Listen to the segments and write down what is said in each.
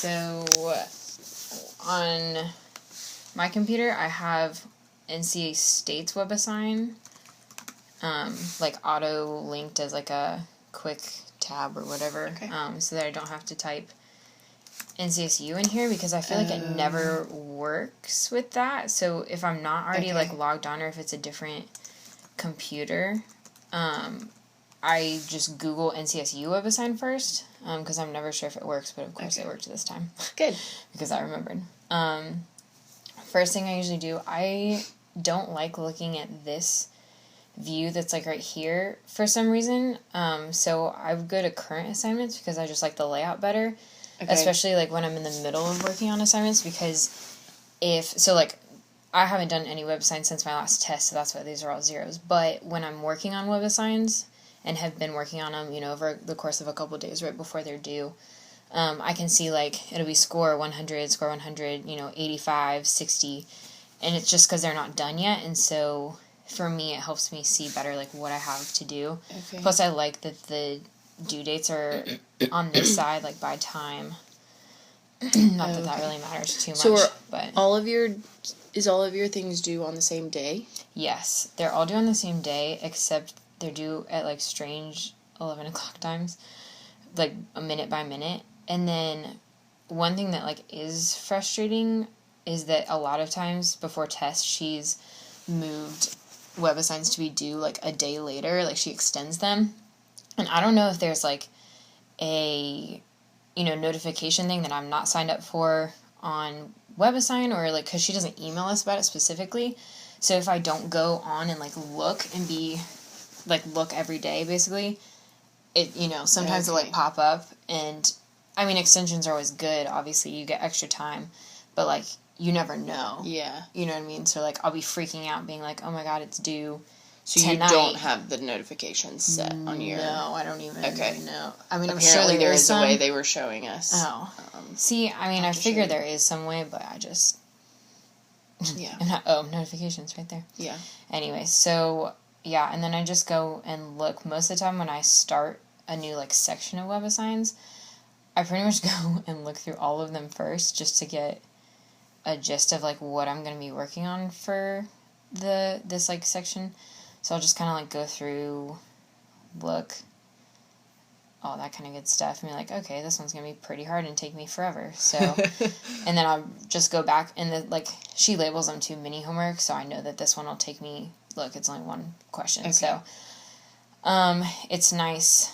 So on my computer, I have NCA State's WebAssign, like auto-linked as like a quick tab or whatever, Okay. So that I don't have to type NCSU in here because I feel like it never works with that. So if I'm not already like logged on or if it's a different computer, I just Google NCSU WebAssign first because I'm never sure if it works, but of course it worked this time. Good. Because I remembered. First thing I usually do, I don't like looking at this view that's like right here for some reason. So I would go to current assignments because I just like the layout better. Okay. Especially like when I'm in the middle of working on assignments because I haven't done any WebAssign since my last test, so that's why these are all zeros. But when I'm working on WebAssigns and have been working on them, over the course of a couple of days right before they're due, I can see like it'll be score 100, 85, 60, and it's just because they're not done yet, and so for me it helps me see better like what I have to do. Okay. Plus I like that the due dates are on this side, like by time. Not that that really matters too much. So but all of your things due on the same day? Yes, they're all due on the same day, except they're due at like strange 11 o'clock times, like a minute by minute. And then one thing that like is frustrating is that a lot of times before tests she's moved WebAssigns to be due like a day later, like she extends them. And I don't know if there's like a notification thing that I'm not signed up for on WebAssign or like because she doesn't email us about it specifically. So if I don't go on and like look and be like look every day basically, it sometimes it'll like pop up. And I mean extensions are always good, obviously you get extra time, but like you never know. Yeah. You know what I mean? So like I'll be freaking out being like, oh my god, it's due so tonight. You don't have the notifications set on your... No, I don't even know. I mean, apparently I'm sure there is some. a way they were showing us. Oh. See, I mean, I figure there is some way, but I just... Yeah. Notifications right there. Yeah. Anyway, so, yeah, and then I just go and look. Most of the time when I start a new, like, section of WebAssigns, I pretty much go and look through all of them first just to get a gist of, like, what I'm going to be working on for this, like, section. So I'll just kind of, like, go through, look, all that kind of good stuff, and be like, okay, this one's going to be pretty hard and take me forever. So, and then I'll just go back, and, like, she labels them to mini homework, so I know that this one will take me, look, it's only one question. Okay. So, it's nice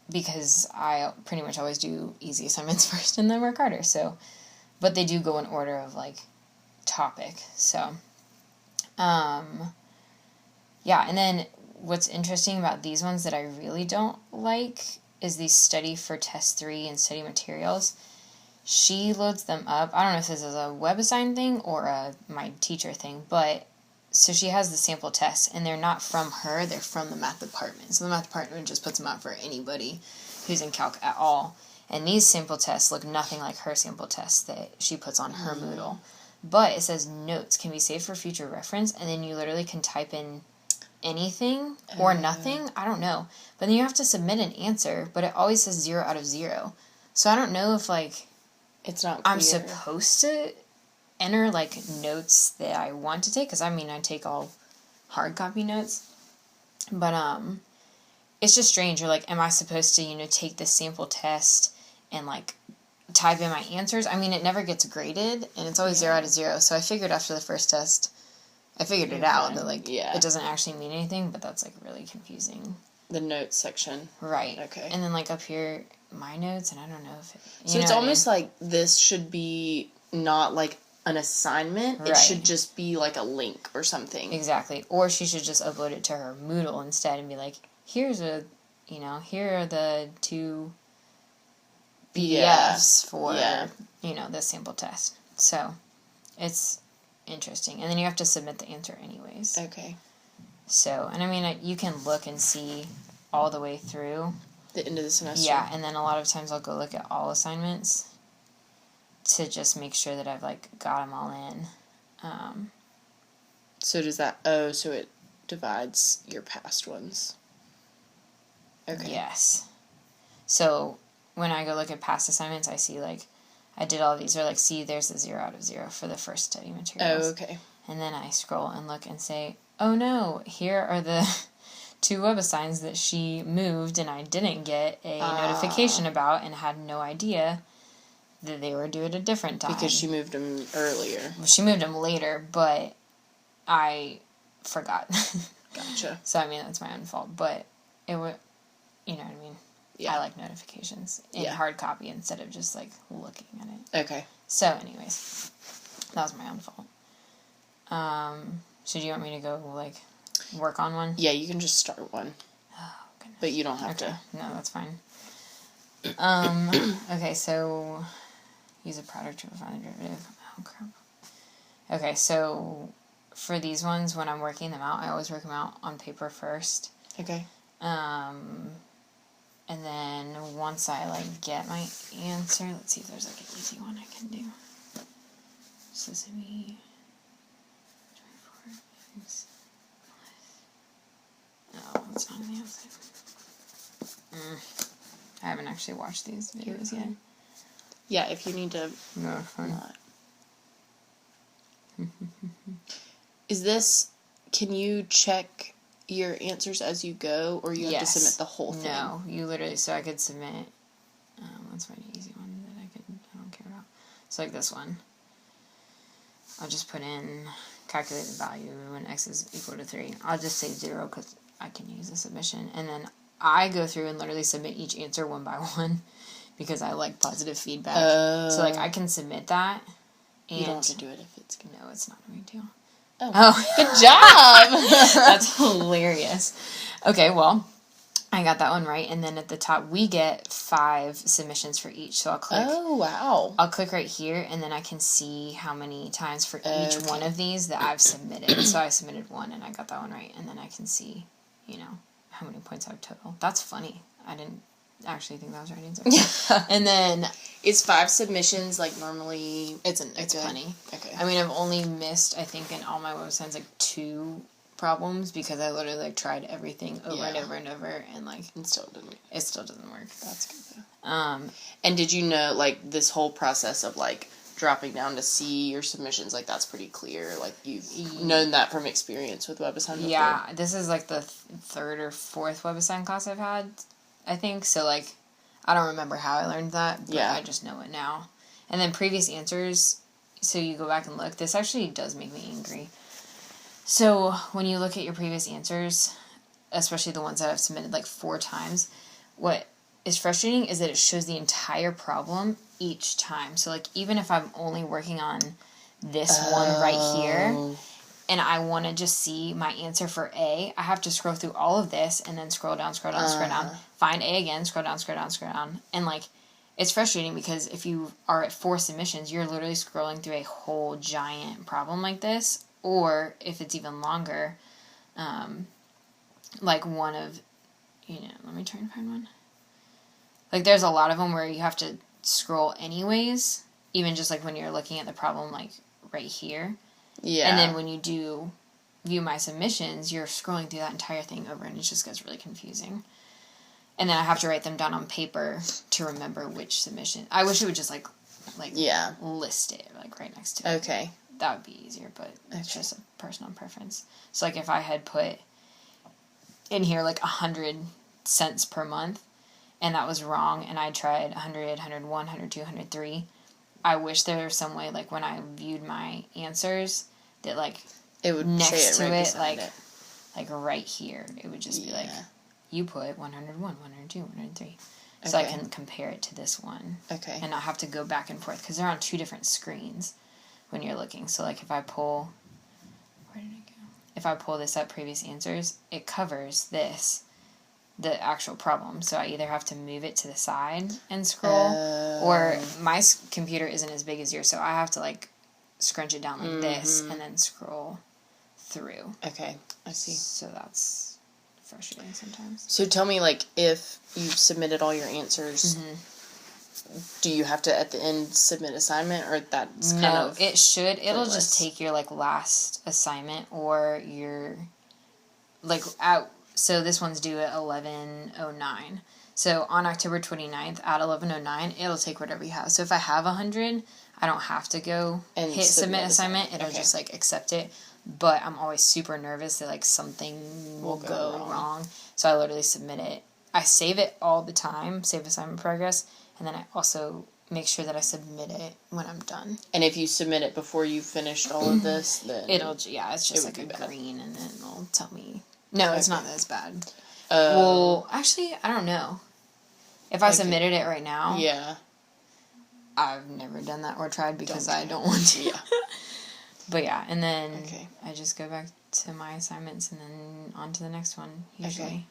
because I pretty much always do easy assignments first and then work harder, so, but they do go in order of, like, topic, so, yeah, and then what's interesting about these ones that I really don't like is these study for test 3 and study materials. She loads them up. I don't know if this is a WebAssign thing or my teacher thing, but so she has the sample tests, and they're not from her, they're from the math department. So the math department just puts them out for anybody who's in calc at all. And these sample tests look nothing like her sample tests that she puts on her Moodle. But it says notes can be saved for future reference, and then you literally can type in anything or nothing. I don't know. But then you have to submit an answer, but it always says 0 out of 0. So I don't know if, like, it's not clear. I'm supposed to enter, like, notes that I want to take, because, I mean, I take all hard copy notes. But, it's just strange. You're like, am I supposed to, take this sample test and, like, type in my answers? I mean, it never gets graded, and it's always 0 out of 0. So I figured after the first test, I figured it out, that, like, it doesn't actually mean anything, but that's, like, really confusing. The notes section. Right. Okay. And then, like, up here, my notes, and I don't know if it... So it's almost like this should be not, like, an assignment. Right. It should just be, like, a link or something. Exactly. Or she should just upload it to her Moodle instead and be like, here's a, here are the 2 PDFs for, this sample test. So, it's... interesting. And then you have to submit the answer anyways. Okay. So, and I mean, you can look and see all the way through. The end of the semester. Yeah, and then a lot of times I'll go look at all assignments to just make sure that I've, like, got them all in. So does that, so it divides your past ones. Okay. Yes. So, when I go look at past assignments, I see, like, I did all these. Or like, see, there's a 0 out of 0 for the first study materials. Oh, okay. And then I scroll and look and say, oh no, here are the 2 WebAssigns that she moved and I didn't get a notification about and had no idea that they were due at a different time. Because she moved them earlier. Well, she moved them later, but I forgot. Gotcha. So, I mean, that's my own fault. But it would, you know what I mean? Yeah. I like notifications in hard copy instead of just, like, looking at it. Okay. So, anyways, that was my own fault. So do you want me to go, like, work on one? Yeah, you can just start one. Oh, goodness. But you don't have to. No, that's fine. Okay, so use a product to find the derivative. Oh, crap. Okay, so for these ones, when I'm working them out, I always work them out on paper first. Okay. And then once I, like, get my answer, let's see if there's, like, an easy one I can do. So this would be 24x. No, it's not on the outside. I haven't actually watched these videos yet. Yeah, if you need to. No, fine. Is this? Can you check your answers as you go, or you have to submit the whole thing? No, you literally. So I could submit. Let's find an easy one that I don't care about. So like this one. I'll just put in calculate the value when x is equal to 3. I'll just say 0 because I can use a submission, and then I go through and literally submit each answer one by one because I like positive feedback. So like I can submit that. And you don't have to do it if it's good. No, it's not a big deal. Oh. Good job! That's hilarious. Okay, well, I got that one right, and then at the top we get 5 submissions for each. So I'll click. Oh, wow. I'll click right here, and then I can see how many times for each one of these that I've submitted. So I submitted 1, and I got that one right, and then I can see, you know, how many points I have total. That's funny. I didn't actually think that was right answer. And then is 5 submissions like normally? It's plenty. Okay. I mean, I've only missed, I think, in all my websites, like 2 problems because I literally like tried everything over and over and over, and like it still doesn't work. That's good though. And did you know, like, this whole process of like dropping down to see your submissions, like that's pretty clear, like you've known that from experience with WebAssign before? Yeah, this is like the 3rd or 4th WebAssign class I've had, I think. So like I don't remember how I learned that, but I just know it now. And then previous answers, so you go back and look. This actually does make me angry. So when you look at your previous answers, especially the ones that I've submitted like 4 times, what is frustrating is that it shows the entire problem each time. So like even if I'm only working on this one right here, and I want to just see my answer for A, I have to scroll through all of this and then scroll down, scroll down, find A again, scroll down. And like, it's frustrating because if you are at 4 submissions, you're literally scrolling through a whole giant problem like this. Or if it's even longer, like one of, let me try and find one. Like there's a lot of them where you have to scroll anyways, even just like when you're looking at the problem like right here. Yeah. And then when you do view my submissions, you're scrolling through that entire thing over, and it just gets really confusing. And then I have to write them down on paper to remember which submission. I wish it would just like list it like right next to it. Okay. That would be easier, but it's just a personal preference. So like if I had put in here like 100 cents per month, and that was wrong, and I tried 100, 101, 102, 103, I wish there was some way, like, when I viewed my answers, that, like, it would next say it to right it, like, it. Like, right here, it would just be, like, you put 101, 102, 103. Okay. So I can compare it to this one. Okay. And not have to go back and forth, because they're on 2 different screens when you're looking. So, like, if I pull... Where did it go? If I pull this up, previous answers, it covers this, the actual problem. So I either have to move it to the side and scroll, or my computer isn't as big as yours, so I have to like scrunch it down like this and then scroll through. Okay, I see. So that's frustrating sometimes. So tell me, like, if you've submitted all your answers, do you have to at the end submit assignment, or that's kind of... No, it should. It'll just take your like last assignment or your like out. So this one's due at 11:09. So on October 29th at 11:09, it'll take whatever you have. So if I have 100, I don't have to go And hit submit assignment. assignment. It'll Okay. just like accept it. But I'm always super nervous that like something will go wrong. So I literally submit it. I save it all the time, save assignment progress, and then I also make sure that I submit it when I'm done. And if you submit it before you finished all of this, then It's just like a bad. green, and then it'll tell me. No, it's not as bad. Uh, Well, actually, I don't know. If I submitted it right now, yeah, I've never done that or tried because I don't want to. Yeah. But yeah, and then Okay. I just go back to my assignments and then on to the next one, usually.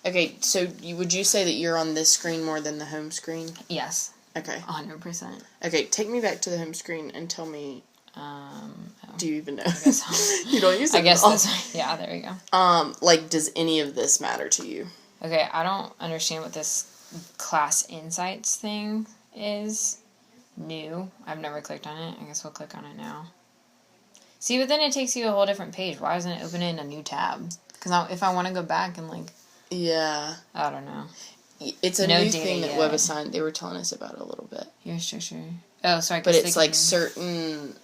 Okay, so would you say that you're on this screen more than the home screen? Yes, Okay. 100%. Okay, take me back to the home screen and tell me, do you even know? I guess so. You don't use it I guess at all. that's yeah, there you go. Like, does any of this matter to you? Okay, I don't understand what this class insights thing is. New. I've never clicked on it. I guess we'll click on it now. See, but then it takes you a whole different page. Why doesn't it open it in a new tab? Because if I want to go back and, like... Yeah. I don't know. It's a No new data thing that yet. WebAssign, they were telling us about a little bit. Your structure. Oh, so I guess But they it's, can... like, certain...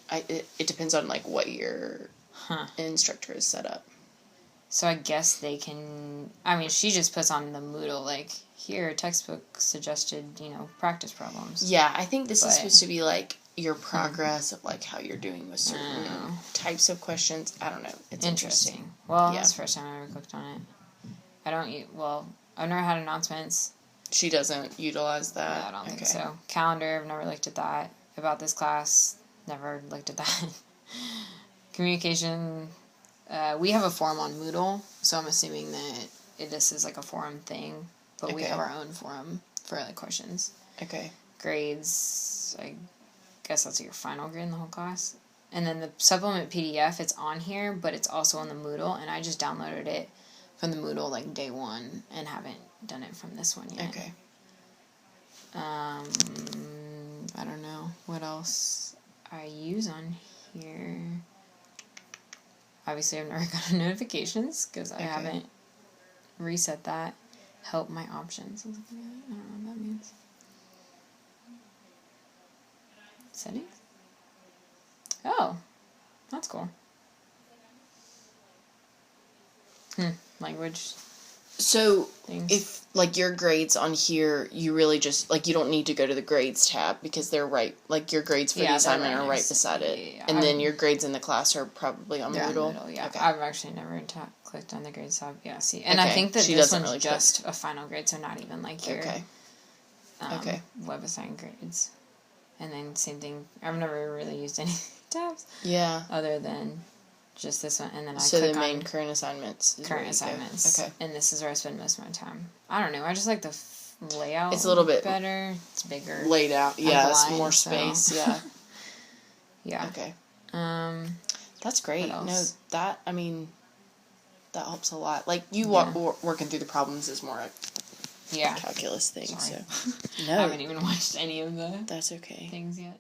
It depends on, like, what your Huh. instructor is set up. So I guess they can... I mean, she just puts on the Moodle, like, here, textbook suggested, practice problems. Yeah, I think this is But- supposed to be, like, your progress of, like, how you're doing with certain Oh. types of questions. I don't know. It's Interesting. Well, Yeah. that's the first time I ever clicked on it. I've never had announcements. She doesn't utilize that. I don't think so. Calendar, I've never looked at that. About this class, never looked at that. Communication, we have a forum on Moodle, so I'm assuming that this is like a forum thing, but we Okay. have our own forum for like questions. Okay. Grades, I guess that's your final grade in the whole class. And then the supplement PDF, it's on here, but it's also on the Moodle, and I just downloaded it from the Moodle like day one and haven't done it from this one yet. Okay. I don't know what else I use on here. Obviously, I've never gotten notifications because I haven't reset that. Help my options. I don't know what that means. Settings? Oh, that's cool. Language So, things. if, like, your grades on here, you really just, like, you don't need to go to the grades tab because they're right, like, your grades for the they're assignment right are right next- beside it. yeah, And then your grades in the class are probably on They're on Moodle. Moodle, yeah. Okay. I've actually never clicked on the grades tab. Yeah, see. And I Okay. think that She this doesn't one's really just a final grade, so not even like your Okay. WebAssign grades. And then same thing. I've never really used any tabs Yeah. other than just this one. And then I So click the main on current assignments. Is where current you go. assignments. Okay. And this is where I spend most of my time. I don't know. I just like the layout. It's a little bit better. It's bigger. Laid out. Yeah, it's blind, more so- space. Yeah. Yeah. Okay. That's That's great. What No, else? that helps a lot. Like, you Yeah. working through the problems is more a yeah. calculus thing. Sorry. So I haven't even watched any of the that's okay. things yet.